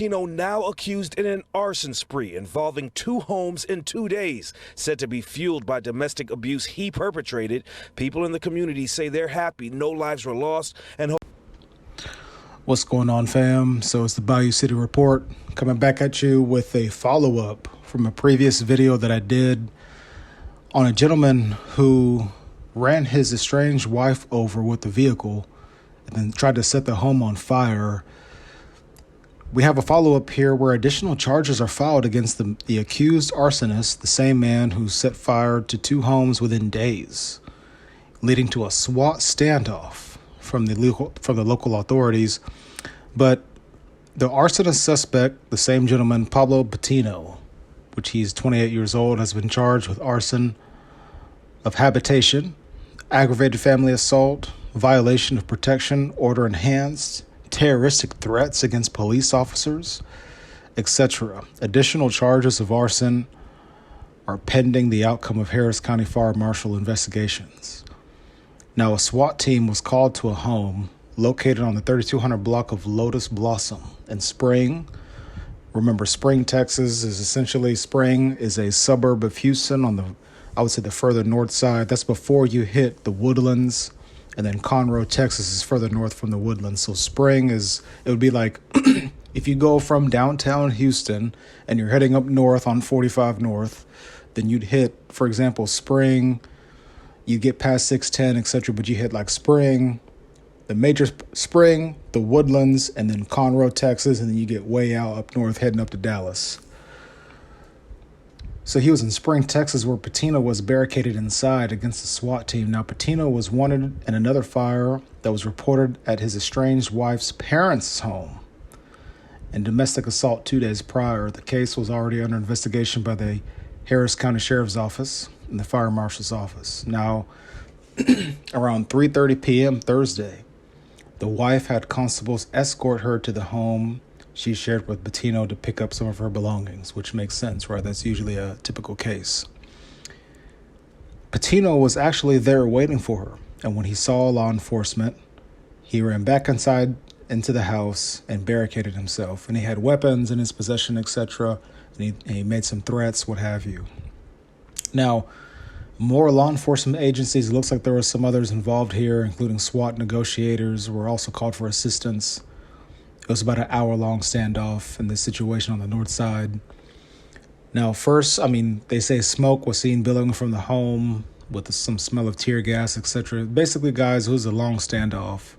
Patino now accused in an arson spree involving 2 homes in 2 days, said to be fueled by domestic abuse he perpetrated. People in the community say they're happy no lives were lost and What's going on, fam? So it's the Bayou City Report coming back at you with a follow-up from a previous video that I did on a gentleman who ran his estranged wife over with the vehicle and then tried to set the home on fire. We have a follow-up here where additional charges are filed against the accused arsonist, the same man who set fire to 2 homes within days, leading to a SWAT standoff from the local authorities. But the arsonist suspect, the same gentleman, Pablo Patino, which he's 28 years old, has been charged with arson of habitation, aggravated family assault, violation of protection order enhanced, terroristic threats against police officers, etc. Additional charges of arson are pending the outcome of Harris County Fire Marshal investigations. Now, a SWAT team was called to a home located on the 3200 block of Lotus Blossom in Spring. Remember, Spring, Texas is essentially, Spring is a suburb of Houston on the further north side. That's before you hit the Woodlands. And then Conroe, Texas is further north from the Woodlands. So Spring it would be like if you go from downtown Houston and you're heading up north on 45 North, then you'd hit, for example, Spring, you get past 610, etc. But you hit like Spring, the major Spring, the Woodlands, and then Conroe, Texas. And then you get way out up north heading up to Dallas. So he was in Spring, Texas, where Patino was barricaded inside against the SWAT team. Now, Patino was wanted in another fire that was reported at his estranged wife's parents' home and domestic assault 2 days prior. The case was already under investigation by the Harris County Sheriff's Office and the Fire Marshal's Office. Now, around 3:30 p.m. Thursday, the wife had constables escort her to the home she shared with Patino to pick up some of her belongings, which makes sense, right? That's usually a typical case. Patino was actually there waiting for her, and when he saw law enforcement, he ran back inside into the house and barricaded himself. And he had weapons in his possession, etc., and he made some threats, what have you. Now, more law enforcement agencies, it looks like there were some others involved here, including SWAT negotiators, were also called for assistance. It was about an hour-long standoff in this situation on the north side. Now, first, they say smoke was seen billowing from the home with some smell of tear gas, etc. Basically, guys, it was a long standoff.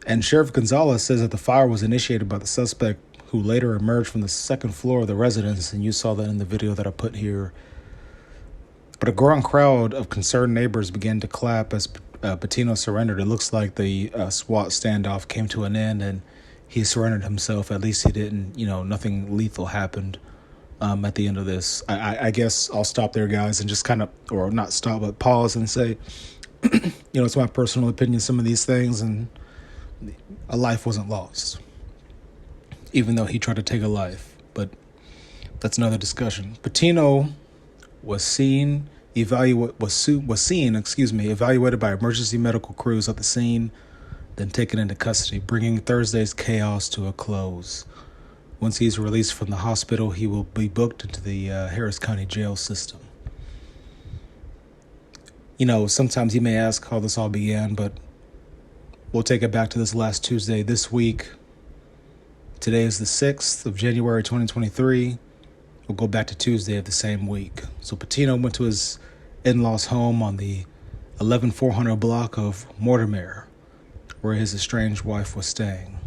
And Sheriff Gonzalez says that the fire was initiated by the suspect, who later emerged from the second floor of the residence, and you saw that in the video that I put here. But a growing crowd of concerned neighbors began to clap as Patino surrendered. It looks like the SWAT standoff came to an end and he surrendered himself. At least he didn't, nothing lethal happened at the end of this. I guess I'll stop there, guys, and just kind of, or not stop, but pause and say, it's my personal opinion, some of these things, and a life wasn't lost, even though he tried to take a life. But that's another discussion. Patino was seen evaluated by emergency medical crews at the scene, then taken into custody, bringing Thursday's chaos to a close. Once he's released from the hospital, he will be booked into the Harris County jail system. Sometimes you may ask how this all began, but we'll take it back to this last Tuesday this week. Today is the 6th of January, 2023. We'll go back to Tuesday of the same week. So Patino went to his in-laws' home on the 11400 block of Mortimer, where his estranged wife was staying.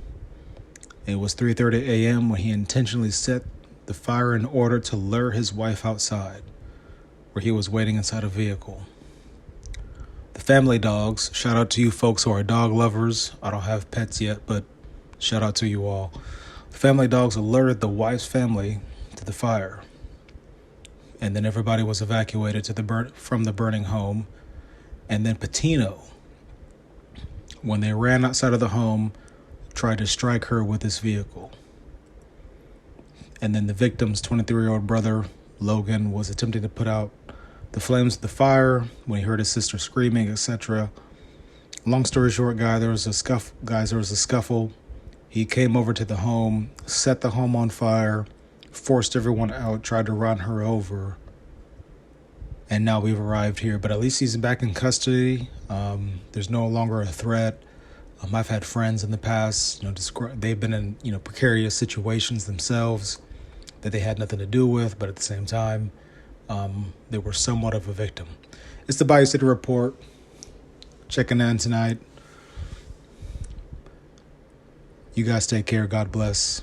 It was 3:30 a.m. when he intentionally set the fire in order to lure his wife outside, where he was waiting inside a vehicle. The family dogs, shout out to you folks who are dog lovers. I don't have pets yet, but shout out to you all. The family dogs alerted the wife's family to the fire, and then everybody was evacuated from the burning home. And then Patino, when they ran outside of the home, tried to strike her with his vehicle. And then the victim's 23-year-old brother, Logan, was attempting to put out the flames of the fire when he heard his sister screaming, etc. Long story short, there was a scuffle. He came over to the home, set the home on fire, forced everyone out, tried to run her over. And now we've arrived here. But at least he's back in custody. There's no longer a threat. I've had friends in the past, they've been in, precarious situations themselves that they had nothing to do with, but at the same time, they were somewhat of a victim. It's the Bayou City Report. Checking in tonight. You guys take care. God bless.